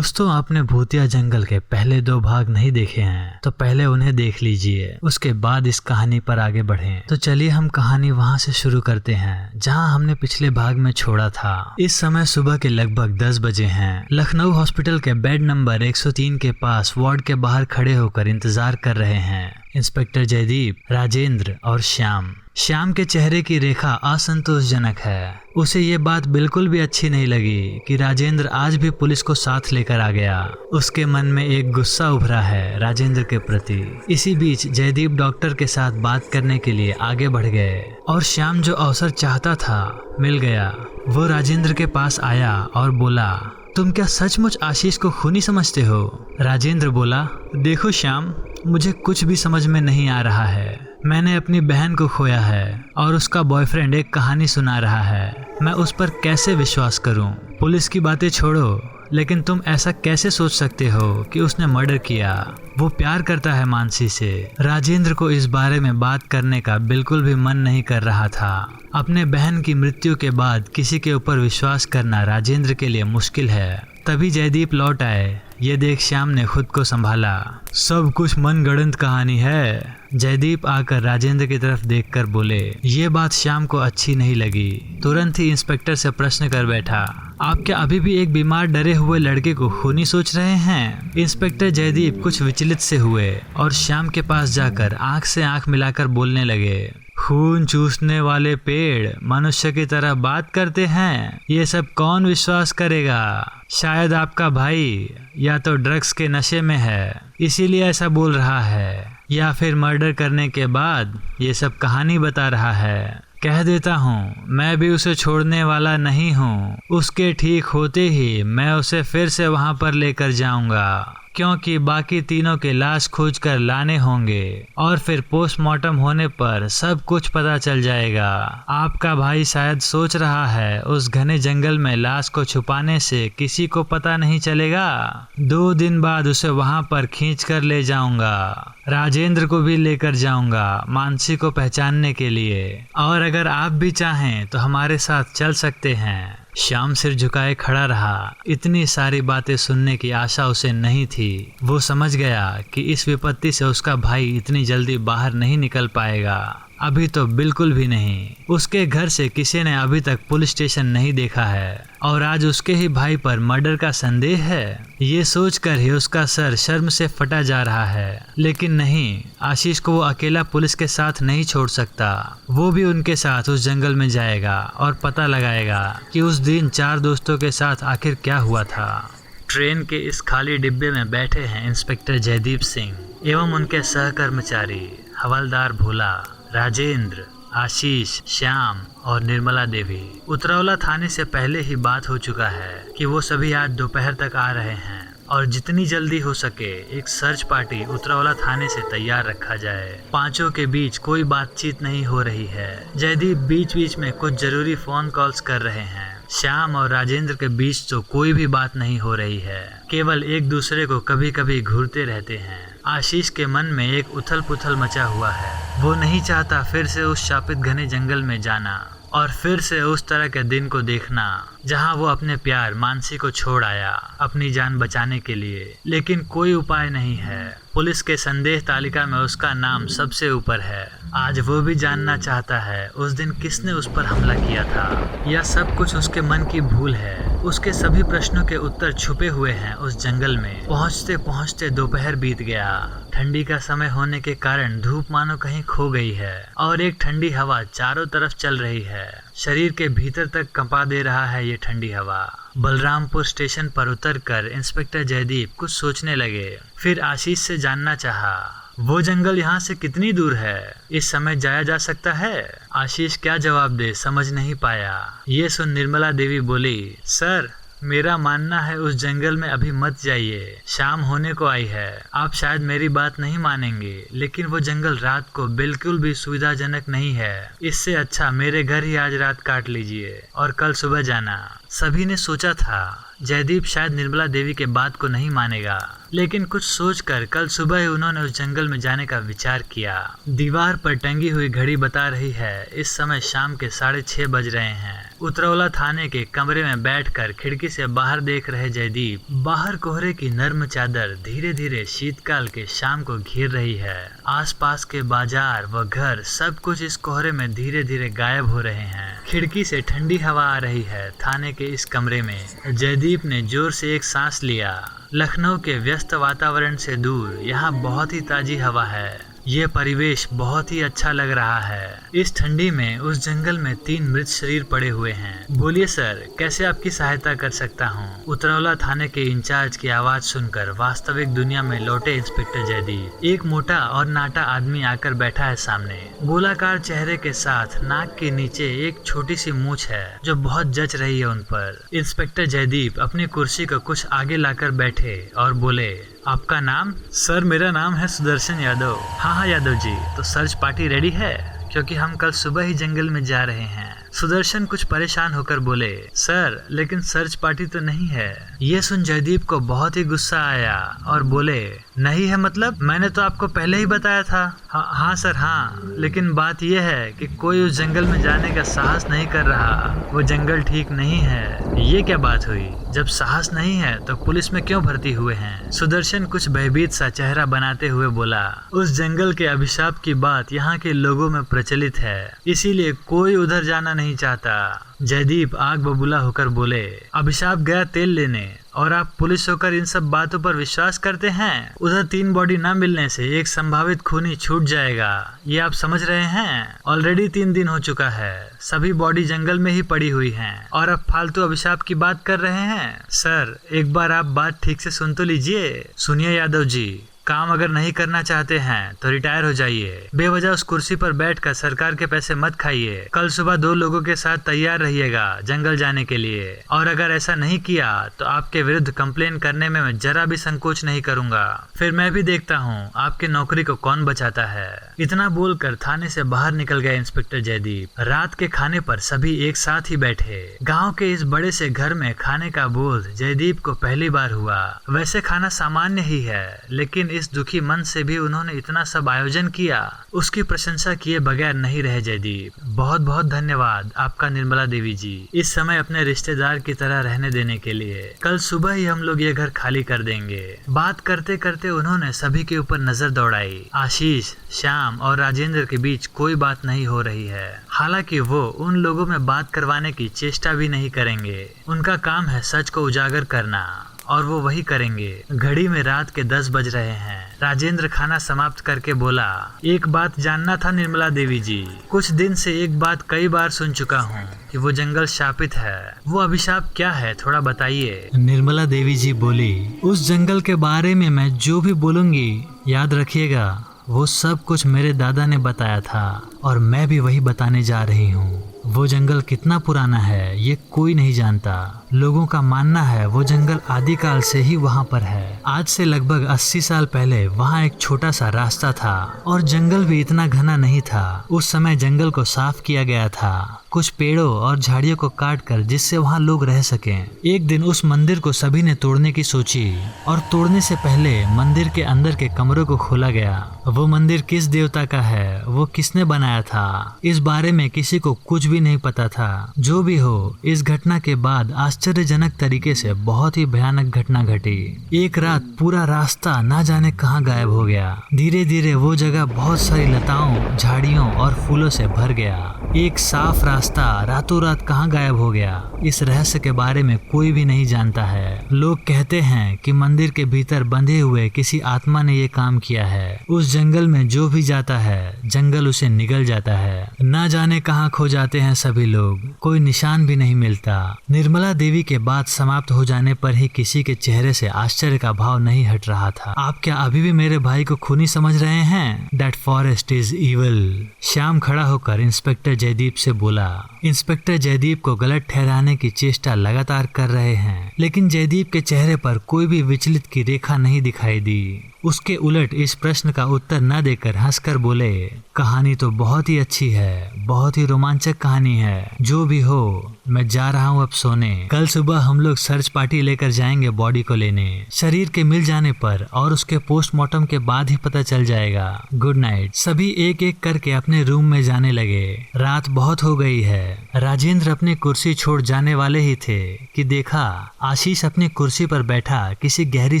दोस्तों, आपने भूतिया जंगल के पहले 2 भाग नहीं देखे हैं तो पहले उन्हें देख लीजिए, उसके बाद इस कहानी पर आगे बढ़ें। तो चलिए हम कहानी वहां से शुरू करते हैं जहां हमने पिछले भाग में छोड़ा था। इस समय सुबह के लगभग 10 बजे हैं। लखनऊ हॉस्पिटल के बेड नंबर 103 के पास वार्ड के बाहर खड़े होकर इंतजार कर रहे हैं इंस्पेक्टर जयदीप, राजेंद्र और श्याम। श्याम के चेहरे की रेखा असंतोषजनक है। उसे ये बात बिल्कुल भी अच्छी नहीं लगी कि राजेंद्र आज भी पुलिस को साथ लेकर आ गया। उसके मन में एक गुस्सा उभरा है राजेंद्र के प्रति। इसी बीच जयदीप डॉक्टर के साथ बात करने के लिए आगे बढ़ गए और श्याम जो अवसर चाहता था मिल गया। वो राजेंद्र के पास आया और बोला, तुम क्या सचमुच आशीष को खूनी समझते हो? राजेंद्र बोला, देखो श्याम, मुझे कुछ भी समझ में नहीं आ रहा है। मैंने अपनी बहन को खोया है और उसका बॉयफ्रेंड एक कहानी सुना रहा है। मैं उस पर कैसे विश्वास करूं? पुलिस की बातें छोड़ो, लेकिन तुम ऐसा कैसे सोच सकते हो कि उसने मर्डर किया? वो प्यार करता है मानसी से। राजेंद्र को इस बारे में बात करने का बिल्कुल भी मन नहीं कर रहा था। अपने बहन की मृत्यु के बाद किसी के ऊपर विश्वास करना राजेंद्र के लिए मुश्किल है। तभी जयदीप लौट आए। ये देख श्याम ने खुद को संभाला। सब कुछ मनगढ़ंत कहानी है। जयदीप आकर राजेंद्र की तरफ देखकर बोले। ये बात श्याम को अच्छी नहीं लगी। तुरंत ही इंस्पेक्टर से प्रश्न कर बैठा, आप क्या अभी भी एक बीमार डरे हुए लड़के को खूनी सोच रहे हैं? इंस्पेक्टर जयदीप कुछ विचलित से हुए और श्याम के पास जाकर आंख से आंख मिलाकर बोलने लगे, खून चूसने वाले पेड़ मनुष्य की तरह बात करते हैं। ये सब कौन विश्वास करेगा? शायद आपका भाई या तो ड्रग्स के नशे में है इसीलिए ऐसा बोल रहा है, या फिर मर्डर करने के बाद ये सब कहानी बता रहा है। कह देता हूँ, मैं भी उसे छोड़ने वाला नहीं हूँ। उसके ठीक होते ही मैं उसे फिर से वहाँ पर लेकर जाऊँगा, क्योंकि बाकी तीनों के लाश खोज कर लाने होंगे और फिर पोस्टमार्टम होने पर सब कुछ पता चल जाएगा। आपका भाई शायद सोच रहा है उस घने जंगल में लाश को छुपाने से किसी को पता नहीं चलेगा। 2 दिन बाद उसे वहां पर खींच कर ले जाऊंगा। राजेंद्र को भी लेकर जाऊंगा मानसी को पहचानने के लिए, और अगर आप भी चाहें तो हमारे साथ चल सकते हैं। श्याम सिर झुकाए खड़ा रहा। इतनी सारी बातें सुनने की आशा उसे नहीं थी। वो समझ गया कि इस विपत्ति से उसका भाई इतनी जल्दी बाहर नहीं निकल पाएगा। अभी तो बिल्कुल भी नहीं। उसके घर से किसी ने अभी तक पुलिस स्टेशन नहीं देखा है और आज उसके ही भाई पर मर्डर का संदेह है। ये सोचकर ही उसका सर शर्म से फटा जा रहा है। लेकिन नहीं, आशीष को वो अकेला पुलिस के साथ नहीं छोड़ सकता। वो भी उनके साथ उस जंगल में जाएगा और पता लगाएगा कि उस दिन 4 दोस्तों के साथ आखिर क्या हुआ था। ट्रेन के इस खाली डिब्बे में बैठे हैं इंस्पेक्टर जयदीप सिंह एवं उनके सहकर्मचारी हवलदार भोला, राजेंद्र, आशीष, श्याम और निर्मला देवी। उतरौला थाने से पहले ही बात हो चुका है कि वो सभी आज दोपहर तक आ रहे हैं और जितनी जल्दी हो सके एक सर्च पार्टी उतरौला थाने से तैयार रखा जाए। पांचों के बीच कोई बातचीत नहीं हो रही है। जयदीप बीच बीच में कुछ जरूरी फोन कॉल्स कर रहे हैं। श्याम और राजेंद्र के बीच तो कोई भी बात नहीं हो रही है, केवल एक दूसरे को कभी कभी घूरते रहते हैं। आशीष के मन में एक उथल पुथल मचा हुआ है। वो नहीं चाहता फिर से उस शापित घने जंगल में जाना और फिर से उस तरह के दिन को देखना जहां वो अपने प्यार मानसी को छोड़ आया अपनी जान बचाने के लिए। लेकिन कोई उपाय नहीं है। पुलिस के संदेह तालिका में उसका नाम सबसे ऊपर है। आज वो भी जानना चाहता है उस दिन किसने उस पर हमला किया था। यह सब कुछ उसके मन की भूल है। उसके सभी प्रश्नों के उत्तर छुपे हुए हैं उस जंगल में। पहुंचते पहुंचते दोपहर बीत गया। ठंडी का समय होने के कारण धूप मानो कहीं खो गई है और एक ठंडी हवा चारों तरफ चल रही है। शरीर के भीतर तक कंपा दे रहा है ये ठंडी हवा। बलरामपुर स्टेशन पर उतरकर इंस्पेक्टर जयदीप कुछ सोचने लगे। फिर आशीष से जानना चाहा, वो जंगल यहाँ से कितनी दूर है? इस समय जाया जा सकता है? आशीष क्या जवाब दे समझ नहीं पाया। ये सुन निर्मला देवी बोली, सर, मेरा मानना है उस जंगल में अभी मत जाइए। शाम होने को आई है। आप शायद मेरी बात नहीं मानेंगे, लेकिन वो जंगल रात को बिल्कुल भी सुविधाजनक नहीं है। इससे अच्छा मेरे घर ही आज रात काट लीजिए और कल सुबह जाना। सभी ने सोचा था जयदीप शायद निर्मला देवी के बात को नहीं मानेगा, लेकिन कुछ सोचकर कल सुबह ही उन्होंने उस जंगल में जाने का विचार किया। दीवार पर टंगी हुई घड़ी बता रही है इस समय शाम के 6:30 बज रहे हैं। उतरौला थाने के कमरे में बैठकर खिड़की से बाहर देख रहे जयदीप, बाहर कोहरे की नर्म चादर धीरे धीरे शीतकाल के शाम को घेर रही है। आसपास के बाजार व घर सब कुछ इस कोहरे में धीरे धीरे गायब हो रहे हैं। खिड़की से ठंडी हवा आ रही है। थाने के इस कमरे में जयदीप ने जोर से एक सांस लिया। लखनऊ के व्यस्त वातावरण से दूर यहाँ बहुत ही ताजी हवा है। ये परिवेश बहुत ही अच्छा लग रहा है। इस ठंडी में उस जंगल में 3 मृत शरीर पड़े हुए हैं। बोलिए सर, कैसे आपकी सहायता कर सकता हूँ? उतरौला थाने के इंचार्ज की आवाज सुनकर वास्तविक दुनिया में लौटे इंस्पेक्टर जयदीप। एक मोटा और नाटा आदमी आकर बैठा है सामने। गोलाकार चेहरे के साथ नाक के नीचे एक छोटी सी मूंछ है जो बहुत जच रही है उन पर। इंस्पेक्टर जयदीप अपनी कुर्सी को कुछ आगे लाकर बैठे और बोले, आपका नाम? सर, मेरा नाम है सुदर्शन यादव। हाँ यादव जी, तो सर्च पार्टी रेडी है? क्योंकि हम कल सुबह ही जंगल में जा रहे हैं। सुदर्शन कुछ परेशान होकर बोले, सर लेकिन सर्च पार्टी तो नहीं है। ये सुन जयदीप को बहुत ही गुस्सा आया और बोले, नहीं है मतलब? मैंने तो आपको पहले ही बताया था। हाँ सर हाँ, लेकिन बात यह है कि कोई उस जंगल में जाने का साहस नहीं कर रहा। वो जंगल ठीक नहीं है। ये क्या बात हुई? जब साहस नहीं है तो पुलिस में क्यों भर्ती हुए हैं? सुदर्शन कुछ भयभीत सा चेहरा बनाते हुए बोला, उस जंगल के अभिशाप की बात यहाँ के लोगों में प्रचलित है, इसीलिए कोई उधर जाना नहीं चाहता। जयदीप आग बबूला होकर बोले, अभिशाप गया तेल लेने और आप पुलिस होकर इन सब बातों पर विश्वास करते हैं? उधर 3 बॉडी न मिलने से एक संभावित खूनी छूट जाएगा, ये आप समझ रहे हैं? ऑलरेडी 3 दिन हो चुका है, सभी बॉडी जंगल में ही पड़ी हुई हैं और अब फालतू अभिशाप की बात कर रहे हैं। सर, एक बार आप बात ठीक से सुन तो लीजिए। सुनिए यादव जी, काम अगर नहीं करना चाहते हैं तो रिटायर हो जाइए। बेवजह उस कुर्सी पर बैठकर सरकार के पैसे मत खाइए। कल सुबह 2 लोगों के साथ तैयार रहिएगा जंगल जाने के लिए, और अगर ऐसा नहीं किया तो आपके विरुद्ध कंप्लेन करने में मैं जरा भी संकोच नहीं करूंगा। फिर मैं भी देखता हूँ आपकी नौकरी को कौन बचाता है। इतना बोलकर थाने से बाहर निकल गया इंस्पेक्टर जयदीप। रात के खाने पर सभी एक साथ ही बैठे। गाँव के इस बड़े से घर में खाने का बोध जयदीप को पहली बार हुआ। वैसे खाना सामान्य ही है, लेकिन इस दुखी मन से भी उन्होंने इतना सब आयोजन किया, उसकी प्रशंसा किए बगैर नहीं रहे जयदीप। बहुत बहुत धन्यवाद आपका निर्मला देवी जी, इस समय अपने रिश्तेदार की तरह रहने देने के लिए। कल सुबह ही हम लोग ये घर खाली कर देंगे। बात करते करते उन्होंने सभी के ऊपर नजर दौड़ाई। आशीष, श्याम और राजेंद्र के बीच कोई बात नहीं हो रही है। हालांकि वो उन लोगों में बात करवाने की चेष्टा भी नहीं करेंगे। उनका काम है सच को उजागर करना और वो वही करेंगे। घड़ी में रात के 10 बज रहे हैं। राजेंद्र खाना समाप्त करके बोला, एक बात जानना था निर्मला देवी जी। कुछ दिन से एक बात कई बार सुन चुका हूँ कि वो जंगल शापित है। वो अभिशाप क्या है, थोड़ा बताइए। निर्मला देवी जी बोली, उस जंगल के बारे में मैं जो भी बोलूंगी याद रखिएगा, वो सब कुछ मेरे दादा ने बताया था और मैं भी वही बताने जा रही हूँ। वो जंगल कितना पुराना है ये कोई नहीं जानता। लोगों का मानना है वो जंगल आदिकाल से ही वहाँ पर है। आज से लगभग 80 साल पहले वहाँ एक छोटा सा रास्ता था और जंगल भी इतना घना नहीं था। उस समय जंगल को साफ किया गया था, कुछ पेड़ों और झाड़ियों को काट कर, जिससे वहाँ लोग रह सकें। एक दिन उस मंदिर को सभी ने तोड़ने की सोची और तोड़ने से पहले मंदिर के अंदर के कमरों को खोला गया। वो मंदिर किस देवता का है, वो किसने बनाया था, इस बारे में किसी को कुछ भी नहीं पता था। जो भी हो, इस घटना के बाद आश्चर्यजनक तरीके से बहुत ही भयानक घटना घटी। एक रात पूरा रास्ता ना जाने कहाँ गायब हो गया। धीरे धीरे वो जगह बहुत सारी लताओं, झाड़ियों और फूलों से भर गया। एक साफ रास्ता रातों रात कहाँ गायब हो गया, इस रहस्य के बारे में कोई भी नहीं जानता है। लोग कहते हैं कि मंदिर के भीतर बंधे हुए किसी आत्मा ने ये काम किया है। उस जंगल में जो भी जाता है, जंगल उसे निगल जाता है। ना जाने कहाँ खो जाते हैं सभी लोग, कोई निशान भी नहीं मिलता। निर्मला देवी के बात समाप्त हो जाने पर ही किसी के चेहरे से आश्चर्य का भाव नहीं हट रहा था। आप क्या अभी भी मेरे भाई को खूनी समझ रहे हैं? That forest is evil. Shyam खड़ा होकर इंस्पेक्टर जयदीप से बोला। इंस्पेक्टर जयदीप को गलत ठहराने की चेष्टा लगातार कर रहे हैं, लेकिन जयदीप के चेहरे पर कोई भी विचलित की रेखा नहीं दिखाई दी। उसके उलट इस प्रश्न का उत्तर न देकर हंसकर बोले, कहानी तो बहुत ही अच्छी है, बहुत ही रोमांचक कहानी है। जो भी हो, मैं जा रहा हूँ अब सोने। कल सुबह हम लोग सर्च पार्टी लेकर जाएंगे बॉडी को लेने। शरीर के मिल जाने पर और उसके पोस्टमार्टम के बाद ही पता चल जाएगा। Good night. सभी एक एक करके अपने रूम में जाने लगे। रात बहुत हो गई है। राजेंद्र अपनी कुर्सी छोड़ जाने वाले ही थे कि देखा आशीष अपनी कुर्सी पर बैठा किसी गहरी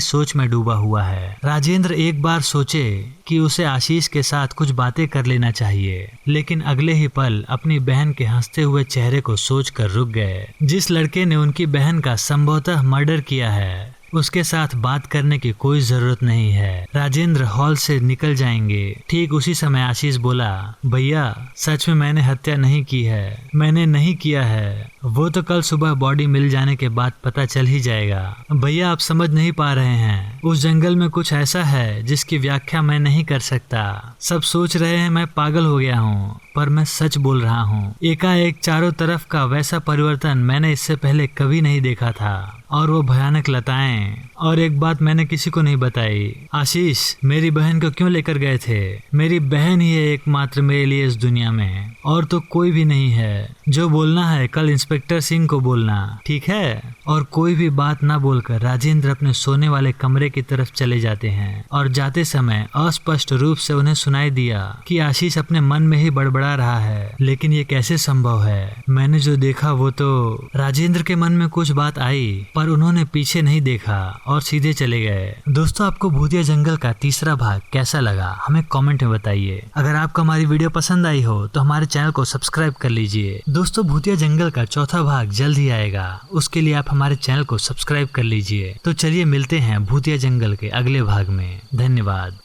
सोच में डूबा हुआ है। राजेंद्र एक बार सोचे कि उसे आशीष के साथ कुछ बातें कर लेना चाहिए, लेकिन अगले ही पल अपनी बहन के हंसते हुए चेहरे को सोचकर रुक गए। जिस लड़के ने उनकी बहन का संभवतः मर्डर किया है उसके साथ बात करने की कोई जरूरत नहीं है। राजेंद्र हॉल से निकल जाएंगे। ठीक उसी समय आशीष बोला, भैया सच में मैंने हत्या नहीं की है, मैंने नहीं किया है। वो तो कल सुबह बॉडी मिल जाने के बाद पता चल ही जाएगा। भैया आप समझ नहीं पा रहे हैं, उस जंगल में कुछ ऐसा है जिसकी व्याख्या मैं नहीं कर सकता। सब सोच रहे हैं मैं पागल हो गया हूँ, पर मैं सच बोल रहा हूँ। एकाएक चारों तरफ का वैसा परिवर्तन मैंने इससे पहले कभी नहीं देखा था, और वो भयानक लताएं। और एक बात मैंने किसी को नहीं बताई, आशीष मेरी बहन को क्यों लेकर गए थे? मेरी बहन ही है एकमात्र मेरे लिए इस दुनिया में, और तो कोई भी नहीं है। जो बोलना है कल इंस्पेक्टर सिंह को बोलना, ठीक है? और कोई भी बात ना बोलकर राजेंद्र अपने सोने वाले कमरे की तरफ चले जाते हैं, और जाते समय अस्पष्ट रूप से उन्हें सुनाई दिया कि आशीष अपने मन में ही बड़बड़ा रहा है, लेकिन ये कैसे संभव है? मैंने जो देखा वो तो। राजेंद्र के मन में कुछ बात आई, पर उन्होंने पीछे नहीं देखा और सीधे चले गए। दोस्तों आपको भूतिया जंगल का तीसरा भाग कैसा लगा हमें कमेंट में बताइए। अगर आपको हमारी वीडियो पसंद आई हो तो हमारे चैनल को सब्सक्राइब कर लीजिए। दोस्तों भूतिया जंगल का चौथा भाग जल्द ही आएगा, उसके लिए आप हमारे चैनल को सब्सक्राइब कर लीजिए। तो चलिए मिलते हैं भूतिया जंगल के अगले भाग में। धन्यवाद।